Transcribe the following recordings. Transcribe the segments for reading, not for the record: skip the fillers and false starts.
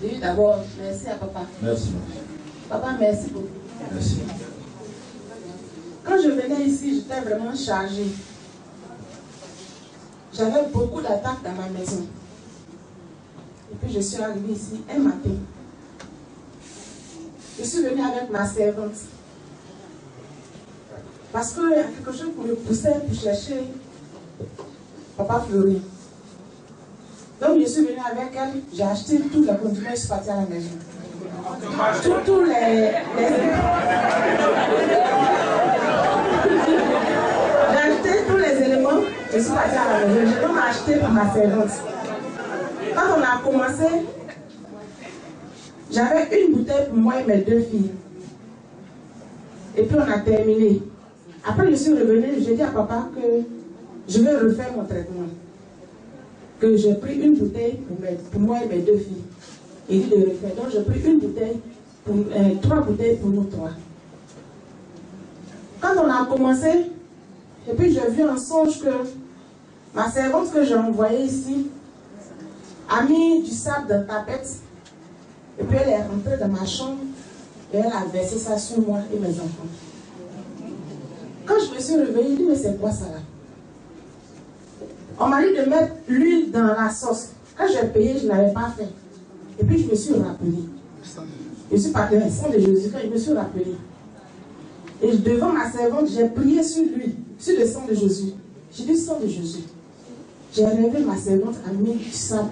Je dis d'abord merci à papa. Merci. Papa, merci beaucoup. Merci. Quand je venais ici, j'étais vraiment chargée. J'avais beaucoup d'attaques dans ma maison. Et puis je suis arrivée ici un matin. Je suis venue avec ma servante. Parce qu'il y a quelque chose qui me poussait pour chercher Papa Fleury. Donc je suis venue avec elle, j'ai acheté tous les condiments et je suis partie à la maison. Tous les j'ai acheté tous les éléments, je suis partie à la maison. J'ai donc acheté pour ma servante. Quand on a commencé, j'avais une bouteille pour moi et mes deux filles. Et puis on a terminé. Après je suis revenue, j'ai dit à papa que je vais refaire mon traitement. Que j'ai pris une bouteille pour moi et mes deux filles. Et il dit de refaire. Donc j'ai pris une bouteille, trois bouteilles pour nous trois. Quand on a commencé, et puis j'ai vu en songe que ma servante que j'ai envoyée ici a mis du sable dans ta tapette. Et puis elle est rentrée dans ma chambre et elle a versé ça sur moi et mes enfants. Quand je me suis réveillée, il dit mais c'est quoi ça là? On m'a dit de mettre l'huile dans la sauce. Quand j'ai payé, je n'avais pas fait. Et puis je me suis rappelée. Je suis partie au sang de Jésus quand je me suis rappelée. Et devant ma servante, j'ai prié sur l'huile, sur le sang de Jésus. J'ai dit sang de Jésus. J'ai rêvé ma servante a mis du sable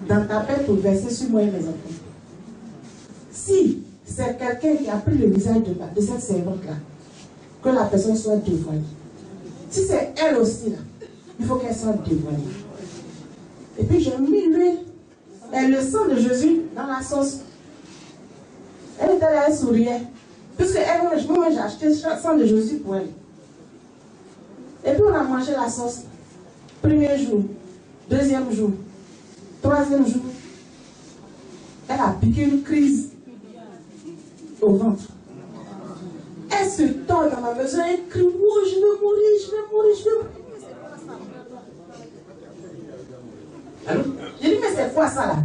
dans ta paix pour verser sur moi et mes enfants. Si c'est quelqu'un qui a pris le visage de cette servante-là, que la personne soit dévoilée. Si c'est elle aussi là, il faut qu'elle soit dévoilée. Et puis j'ai mis l'huile et le sang de Jésus dans la sauce. Elle était là, elle souriait. Puisque moi j'ai acheté le sang de Jésus pour elle. Et puis on a mangé la sauce. Premier jour, deuxième jour, troisième jour. Elle a piqué une crise au ventre. Elle se tord dans ma maison et crie, oh, je vais mourir, je vais mourir, je vais mourir. Allô? J'ai dit, mais c'est quoi ça là?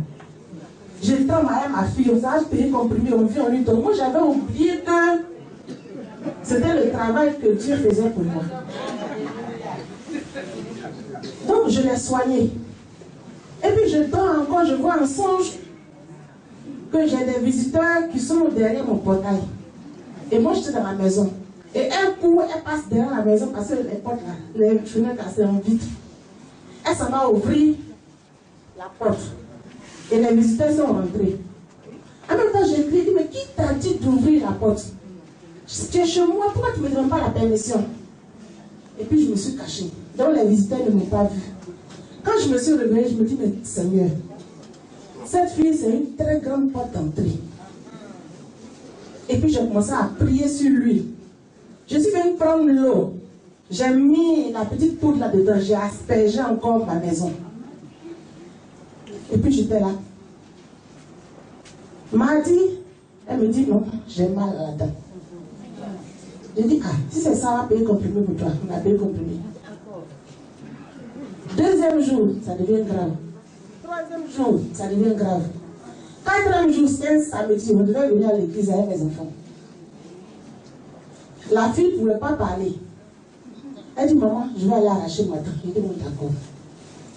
J'ai dit à ma fille, on s'est payé comprimé, on vit, on lui donne. Moi j'avais oublié que c'était le travail que Dieu faisait pour moi. Donc je l'ai soignée. Et puis je dors encore, je vois un songe que j'ai des visiteurs qui sont derrière mon portail. Et moi j'étais dans la maison. Et un coup, elle passe derrière la maison parce que les portes là, les fenêtres là, c'est en vitre. Elle s'en va ouvrir la porte. Et les visiteurs sont rentrés. En même temps, j'ai crié, mais qui t'a dit d'ouvrir la porte? Tu es chez moi, pourquoi tu ne me donnes pas la permission? Et puis je me suis cachée. Donc les visiteurs ne m'ont pas vu. Quand je me suis réveillée, je me dis, mais Seigneur, cette fille, c'est une très grande porte d'entrée. Et puis j'ai commencé à prier sur lui. Je suis venue prendre l'eau. J'ai mis la petite poudre là-dedans. J'ai aspergé encore ma maison. Et puis j'étais là. Mardi, elle me dit non, j'ai mal là-dedans. J'ai dit, ah, si c'est ça, on va payer comprimé pour toi. On a payé comprimé. Deuxième jour, ça devient grave. Troisième jour, ça devient grave. Quatrième jour, c'est un samedi, on devait venir à l'église avec mes enfants. La fille ne voulait pas parler. Elle dit, maman, je vais aller arracher ma dent. J'ai dit, bon, d'accord.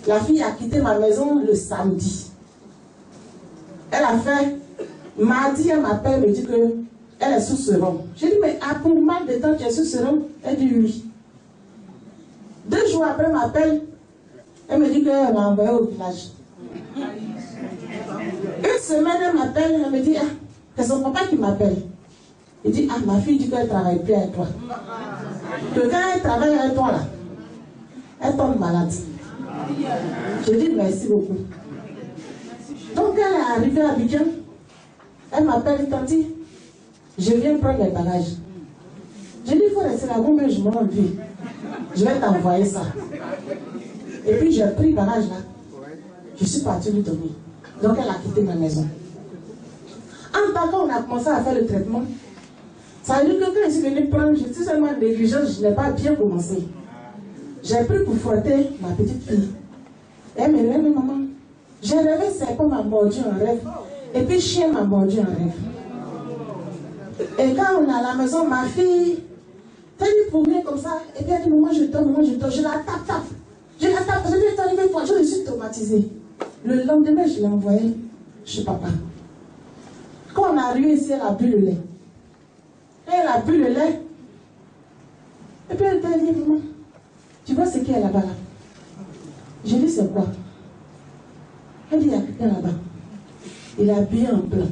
La fille a quitté ma maison le samedi. Elle a fait, mardi, elle m'appelle, me dit qu'elle est sous sérum. J'ai dit, mais pour mal de temps, tu es sous sérum? Elle dit oui. 2 jours après, elle m'appelle, elle me dit qu'elle m'a envoyé au village. Une semaine, elle m'appelle, elle me dit, ah, c'est son papa qui m'appelle. Il dit, ah, ma fille dit qu'elle ne travaille plus avec toi. Que quand elle travaille avec toi, là, elle tombe malade. Je dis merci beaucoup. Donc elle est arrivée à Abidjan. Elle m'appelle, Tanti, je viens prendre les bagages. Je dis, il faut rester là-bas, mais je m'en envie. Je vais t'envoyer ça. Et puis j'ai pris le bagage là. Je suis partie lui donner. Donc elle a quitté ma maison. En tant qu'on a commencé à faire le traitement, ça veut dire que quand je suis venue prendre, je suis seulement négligente, je n'ai pas bien commencé. J'ai pris pour frotter ma petite fille. Elle me dit, mais maman, J'ai rêvé, serpent m'a mordu en rêve. Et puis chien m'a mordu en rêve. Et quand on est à la maison, ma fille, elle dit pour venir comme ça. Et puis elle dit, maman, je tombe, je la tape. Je la tape, je lui ai arrivé une fois, je suis traumatisée. Le lendemain, je l'ai envoyée chez papa. Quand on est arrivé ici, elle a bu le lait. Elle a bu le lait. Et puis elle t'a dit, maman, tu vois ce qu'il y a là-bas là? J'ai dit, c'est quoi? Elle dit, il y a quelqu'un là-bas. Il est habillé en blanc.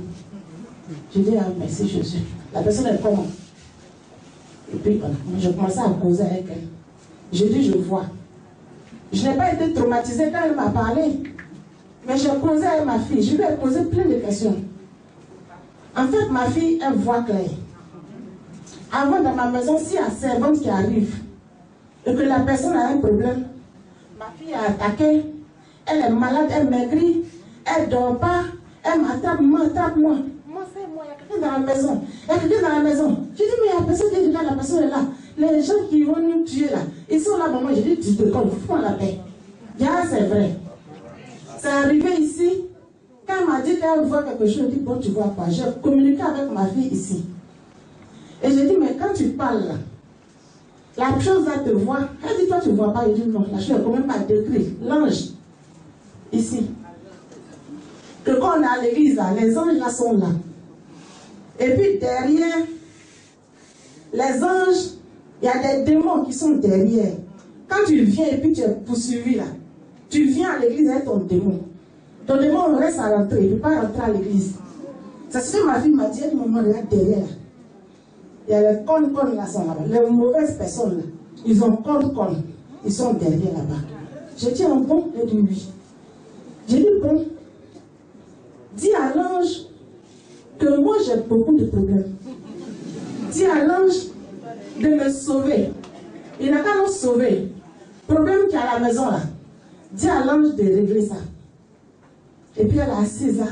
J'ai dit, ah, merci Jésus. La personne est comment? Et puis, voilà, je commençais à causer avec elle. J'ai dit, je vois. Je n'ai pas été traumatisée quand elle m'a parlé. Mais j'ai causé avec ma fille. Je lui ai posé plein de questions. En fait, ma fille, elle voit clair. Avant, dans ma maison, s'il y a une servante qui arrive et que la personne a un problème, ma fille a attaqué, elle est malade, elle maigrit, elle ne dort pas, elle m'attrape, moi. Moi, c'est moi, il y a quelqu'un dans la maison. Il y a quelqu'un dans la maison. Je dis, mais il y a personne qui est là, la personne est là. Les gens qui vont nous tuer là, ils sont là, maman. Je dis, tu te colles, fous-moi la paix. Yeah, c'est vrai. C'est arrivé ici. Quand elle m'a dit qu'elle voit quelque chose, je dis, bon, tu vois pas. J'ai communiqué avec ma fille ici. Et j'ai dit, mais quand tu parles là, la chose va te voir. Elle dit, toi, tu ne vois pas. Je dis, non, la chose est quand même pas décrite. L'ange, ici. Que quand on est à l'église, là, les anges là sont là. Et puis derrière, les anges, il y a des démons qui sont derrière. Quand tu viens et puis tu es poursuivi là, tu viens à l'église avec ton démon. Ton démon reste à rentrer, il ne peut pas rentrer à l'église. C'est ce que ma fille m'a dit, elle maman, regarde derrière là. Il y a les connes là sont là-bas. Les mauvaises personnes là, ils ont connes. Ils sont derrière là-bas. J'ai dit, bon, elle dit oui. J'ai dit, bon, dis à l'ange que moi j'ai beaucoup de problèmes. Dis à l'ange de me sauver. Il n'a qu'à nous sauver. Problème qu'il y a à la maison là. Dis à l'ange de régler ça. Et puis elle a assise là.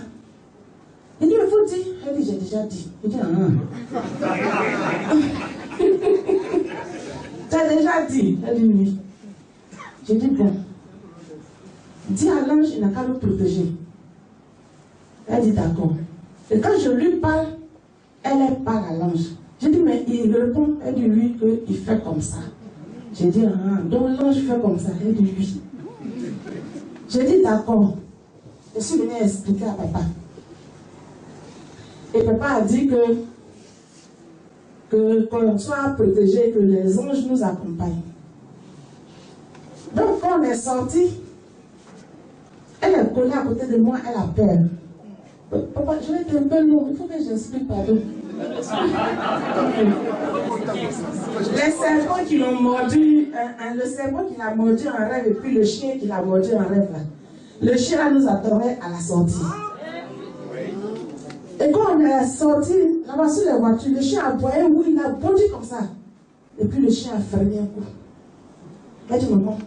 Il dit, il faut dire. Elle dit, j'ai déjà dit. Il dit, tu as déjà dit. Elle dit, oui. J'ai dit, bon. Dis à l'ange, il n'a qu'à nous protéger. Elle dit, d'accord. Et quand je lui parle, elle parle à l'ange. J'ai dit, mais il répond. Elle dit, oui, qu'il fait comme ça. J'ai dit, donc l'ange fait comme ça. Elle dit, oui. J'ai dit, d'accord. Je suis venue expliquer à papa. Et papa a dit qu'on soit protégé, que les anges nous accompagnent. Donc quand on est sorti, elle est collée à côté de moi, elle a peur. Papa, je vais être un peu long, il faut que j'explique, pardon. Les serpents qui l'ont mordu, le serpent qui l'a mordu en rêve et puis le chien qui l'a mordu en rêve là. Le chien là nous attendait à la sortie. Et quand on est sorti, là-bas sur les voitures, le chien a aboyé, oui, il a bondi comme ça. Et puis le chien a fermé un coup. Elle dit, maman,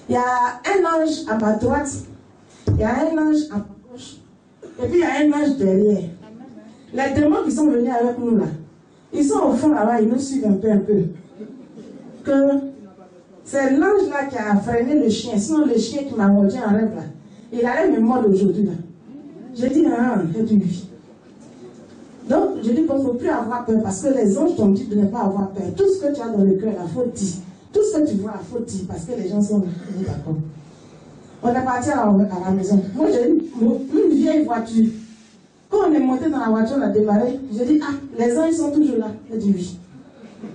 il y a un ange à ma droite, il y a un ange à ma gauche, et puis il y a un ange derrière. Les démons qui sont venus avec nous là, ils sont au fond là-bas, ils nous suivent un peu. Que c'est l'ange là qui a freiné le chien, sinon le chien qui m'a mordu en rêve là, il allait me mordre aujourd'hui là. J'ai dit, elle dit oui. Donc, je dis qu'il ne faut plus avoir peur parce que les anges t'ont dit de ne pas avoir peur. Tout ce que tu as dans le cœur, il faut dire. Tout ce que tu vois, il faut dire parce que les gens sont d'accord. On est parti à la maison. Moi, j'ai eu une vieille voiture. Quand on est monté dans la voiture, on a démarré. J'ai dit, les anges sont toujours là. Elle dit oui.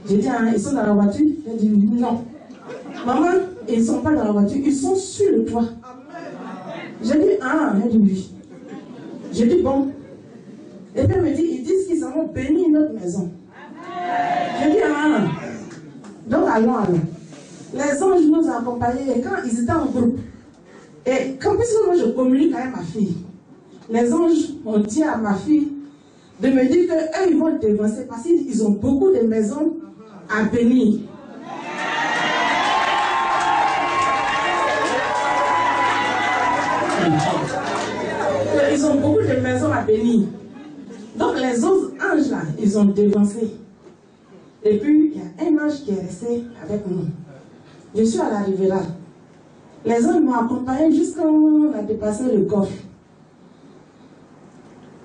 J'ai dit, ils sont dans la voiture. Elle dit non. Maman, ils ne sont pas dans la voiture, ils sont sur le toit. J'ai dit, elle dit oui. J'ai dit, bon. Et puis elle me dit, ils disent qu'ils vont bénir notre maison. J'ai dit, donc allons. Les anges nous ont accompagnés et quand ils étaient en groupe, et quand puisque moi je communique avec ma fille, les anges ont dit à ma fille de me dire qu'eux ils vont dévancer parce qu'ils ont beaucoup de maisons à bénir. Ils ont beaucoup de maisons à bénir. Donc les autres anges là, ils ont dévancé. Et puis il y a un ange qui est resté avec nous. Je suis à l'arrivée là. Les hommes m'ont accompagné jusqu'à on a dépassé le coffre.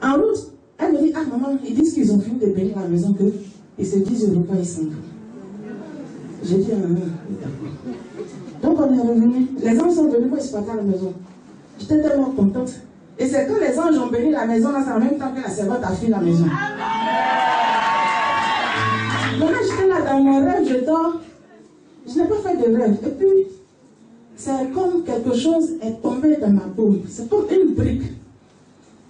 En route, elle me dit, ah maman, ils disent qu'ils ont fini de bénir la maison, qu'ils se disent au repas, ils s'en vont. J'ai dit, ah, d'accord. Donc on est revenu. Les anges sont venus, moi je suis partie à la maison. J'étais tellement contente. Et c'est quand les anges ont béni la maison, là, c'est en même temps que la servante a fini la maison. Donc là, j'étais là dans mon rêve, je dors. Je n'ai pas fait de rêve. Et puis, c'est comme quelque chose est tombé dans ma peau. C'est comme une brique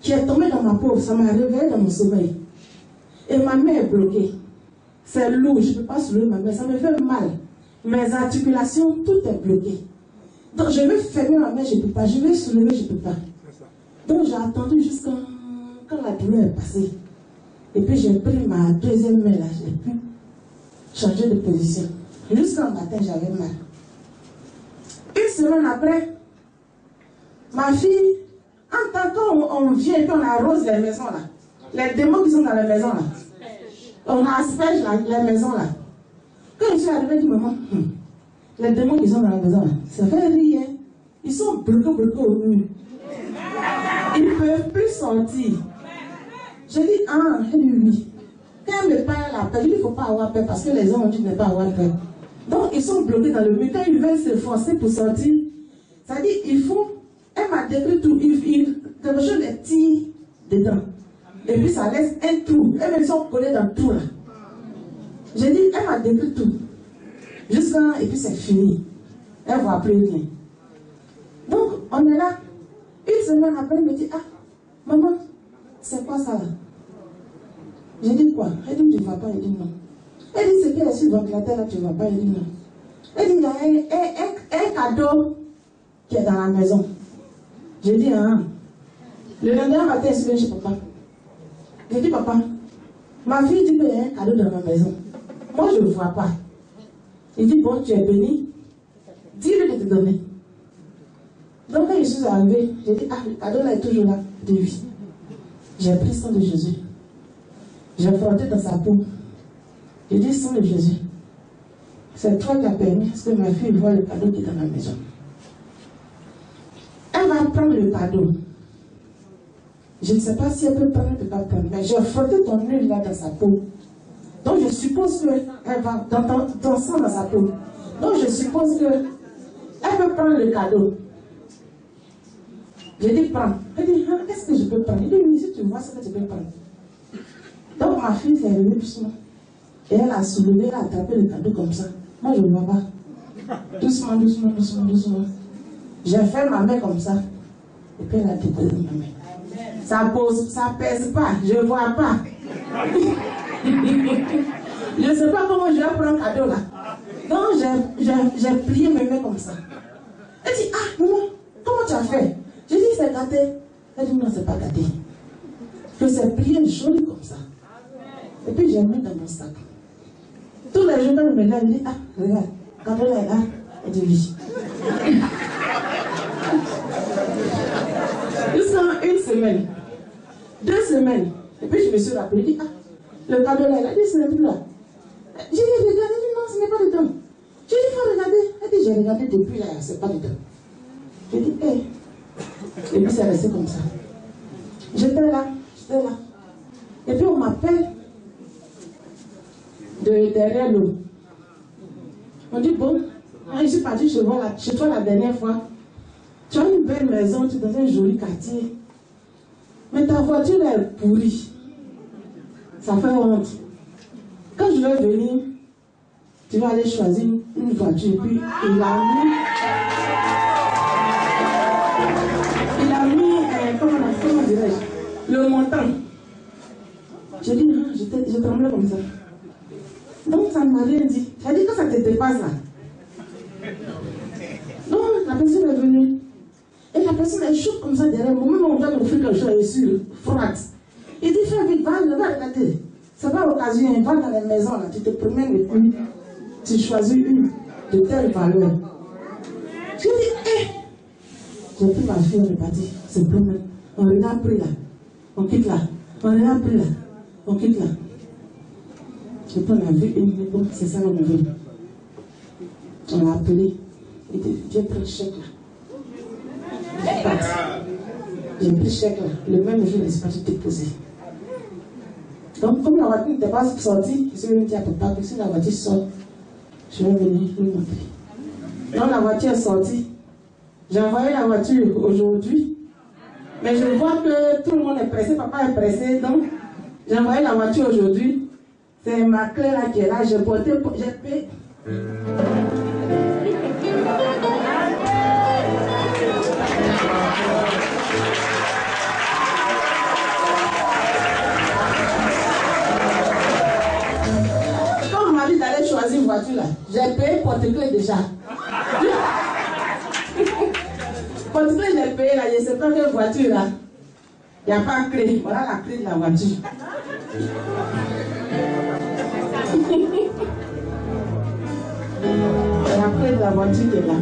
qui est tombée dans ma peau. Ça m'a réveillé dans mon sommeil. Et ma main est bloquée. C'est lourd, je ne peux pas soulever ma main. Ça me fait mal. Mes articulations, tout est bloqué. Donc je vais fermer ma main, je ne peux pas. Je vais soulever, je ne peux pas. Donc j'ai attendu jusqu'à quand la douleur est passée. Et puis j'ai pris ma deuxième main là. J'ai pu changer de position. Jusqu'au matin, j'avais mal. Une semaine après, ma fille, en tant qu'on vient et qu'on arrose les maisons là, les démons qui sont dans les maisons là, on asperge les maisons là. Quand je suis arrivée, je dis maman, les démons qui sont dans la maison là, ça fait rire. Ils sont bloqués au mur. Ils ne peuvent plus sortir. Je dis, ah, elle dit oui. Quand elle me parle la peur, il ne faut pas avoir peur parce que les hommes ont dit de ne pas avoir peur. Donc, ils sont bloqués dans le mur. Quand ils veulent se forcer pour sortir, ça dit, il faut. Elle m'a décrit tout. Quelque chose les tire dedans. Et puis, ça laisse un trou. Elles me sont collées dans tout là. J'ai dit, elle m'a décrit tout. Jusqu'à. Et puis, c'est fini. Elle ne voit plus rien. Donc, on est là. Une semaine après, elle me dit, ah, maman, c'est quoi ça là? J'ai dit quoi? Elle dit, tu ne vois pas? Elle dit non. Elle dit, c'est qu'elle est sur le ventilateur là, tu ne vois pas? Elle dit non. Elle dit, il y a un cadeau qui est dans la maison. J'ai dit, ah. Le lendemain matin, elle se vient chez papa. J'ai dit, papa, ma fille dit qu'il y a un cadeau dans ma maison. Moi, je ne vois pas. Il dit, bon, tu es béni. Dis-lui de te donner. Donc, quand je suis arrivée, j'ai dit, ah, le cadeau là est toujours là, de vie. J'ai pris le sang de Jésus. J'ai frotté dans sa peau. J'ai dit, sang de Jésus, c'est toi qui as permis que ma fille voit le cadeau qui est dans la maison. Elle va prendre le cadeau. Je ne sais pas si elle peut prendre ou ne peut pas prendre, mais j'ai frotté ton huile là dans sa peau. Donc je suppose qu'elle va dans ton sang dans sa peau. Donc je suppose qu'elle peut prendre le cadeau. J'ai dit, prends. Elle dit, ah, est-ce que je peux prendre? Il dit, oui, si tu vois ce que tu peux prendre. Donc ma fille s'est levée doucement. Et elle a soulevé, elle a attrapé le cadeau comme ça. Moi, je ne vois pas. Doucement, doucement, doucement, doucement. J'ai fait ma main comme ça. Et puis elle a déposé ma main. Ça pose, ça pèse pas, je ne vois pas. Je ne sais pas comment je vais prendre un cadeau là. Donc j'ai plié mes mains comme ça. Elle dit, ah, maman, comment tu as fait? J'ai dit, c'est gâté. Elle dit, non, c'est pas gâté. Que c'est plié joli comme ça. Et puis j'ai mis dans mon sac. Tous les jours, quand je me lève, je dis, ah, regarde, quand elle est là, elle dit oui. Jusqu'à une semaine, 2 semaines. Et puis je me suis rappelé, je dis, ah, le cadeau là, elle a dit, ce n'est plus là. J'ai dit, regarde, elle dit, non, ce n'est pas dedans. J'ai dit, il faut regarder. Elle dit, j'ai regardé depuis là, ce n'est pas dedans. J'ai dit, hé. Hey. Et puis c'est resté comme ça. J'étais là. Et puis on m'appelle derrière l'eau. On dit, bon, je suis partie chez toi la dernière fois. Tu as une belle maison, tu es dans un joli quartier. Mais ta voiture est pourrie. Ça fait honte. Quand je vais venir, tu vas aller choisir une voiture. Et puis il a mis comment dirais-je, le montant. J'ai dit, non, je tremblais comme ça. Donc ça ne m'a rien dit. J'ai dit que ça te dépasse là. Donc la personne est venue. Et la personne est chaude comme ça derrière moi. Même on doit m'offrir quelque chose, elle est sûre, froide. Il dit, fais vite, va regarder. C'est pas l'occasion, va dans les maisons là, tu te promènes et puis tu choisis une de telle valeur. J'ai dit, hé! J'ai pris ma fille, on est parti, c'est promène. On regarde pris là, on quitte là. On regarde pris là, on quitte là. Et puis on a vu une, c'est ça qu'on a vu. On l'a appelé. Il dit, viens prendre le chèque là. J'ai pris chèque là. Le même jour, l'espace s'est déposé. Donc, comme la voiture n'était pas sortie, je suis venu dire à papa que si la voiture sort, je vais venir lui montrer. Donc, la voiture est sortie. J'ai envoyé la voiture aujourd'hui. Mais je vois que tout le monde est pressé, papa est pressé. Donc, j'ai envoyé la voiture aujourd'hui. C'est ma clé là qui est là. J'ai porté, j'ai payé. Quand on m'a dit d'aller choisir une voiture là, j'ai payé porte-clés déjà. Porte-clés, j'ai payé là, je ne sais pas quelle voiture là. Il n'y a pas de clé. Voilà la clé de la voiture. C'est la clé de la voiture qui est là.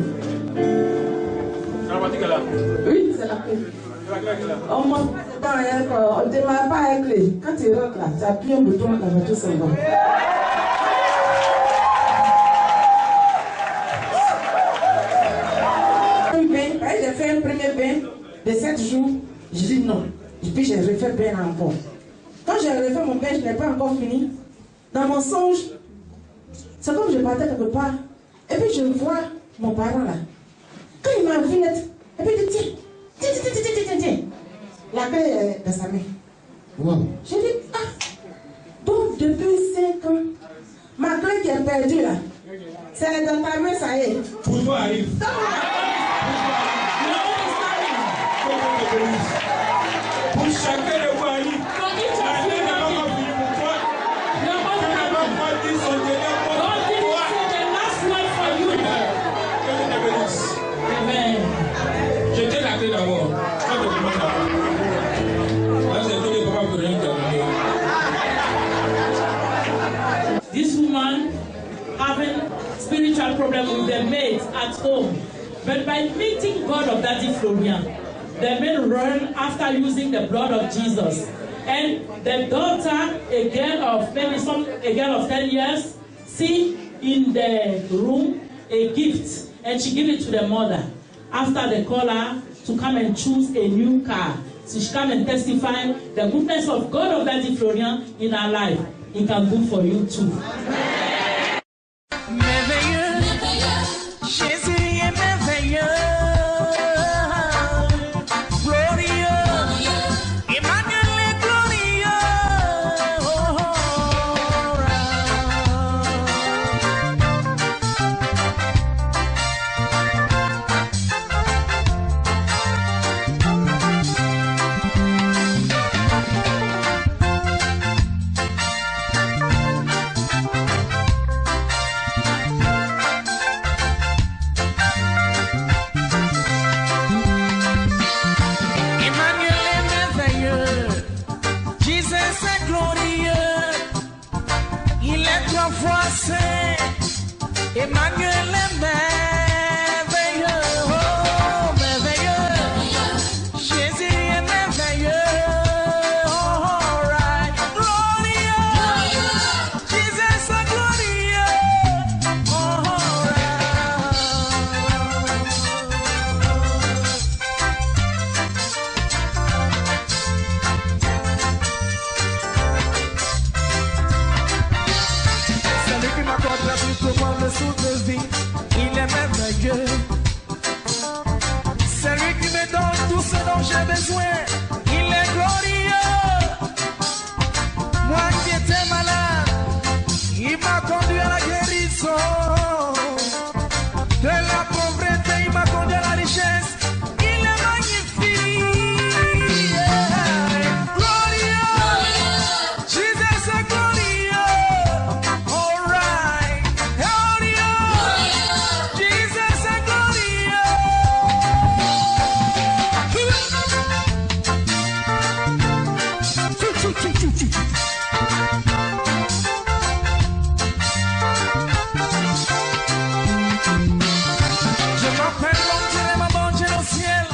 C'est la voiture qui est là? Oui, c'est la clé. C'est la clé qui est là? On ne démarre pas avec clé. Quand tu rentres là, tu appuies un bouton, la voiture s'en va. J'ai fait un premier bain de 7 jours. Je dis non. Et puis j'ai refait bain encore. Quand j'ai refait mon bain, je n'ai pas encore fini. Dans mon songe, c'est comme je partais quelque part. Et puis je vois mon parent là. Quand il m'a vu net, et puis il dit tiens. La clé est dans sa main. Wow. J'ai dit, donc depuis 5 ans, ma clé qui est perdue là, c'est dans ta main, ça y est. Pour toi arrive. Pour chacun de vous arrive. La clé n'est pas encore finie pour toi. Tu n'as pas encore dit son dernier mot pour toi. Que Dieu te bénisse. Amen. Je tiens la clé d'abord. Ça te commence à voir. Là, c'est tout le papa pour rien terminer. This woman having spiritual problem with their mates at home, but by meeting God of Daddy Florian, the men run after using the blood of Jesus. And the daughter, a girl of 10 years, see in the room a gift, and she give it to the mother. After they call her to come and choose a new car, so she come and testify the goodness of God of Daddy Florian in her life. It can do for you too. Emmanuel est merveilleux, oh merveilleux. Jésus est merveilleux, oh right. Glorieux, Jesus est glorieux, oh right. C'est lui qui m'accorde la vie pour moi le souffle de vie. Il est merveilleux. C'est lui qui me donne tout ce dont j'ai besoin. Il est glorieux. Moi qui étais malade, il m'a conduit à la guérison. De la pauvreté, il m'a conduit à la richesse. Il est magnifique. Glorieux. Jesus est glorieux. All right. Glorieux. Jesus est glorieux. Je m'appelle l'oncle et ma bonne au ciel,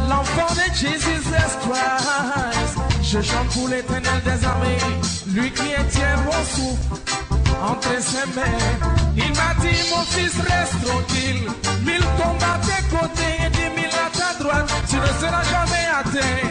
l'enfant de Jesus Christ. Je chante pour l'éternel des armées, lui qui tient mon souffle entre ses mains. Il m'a dit, mon fils, reste tranquille. 1000 tombent à tes côtés et 10 000 à ta droite. droite, tu ne seras jamais atteint.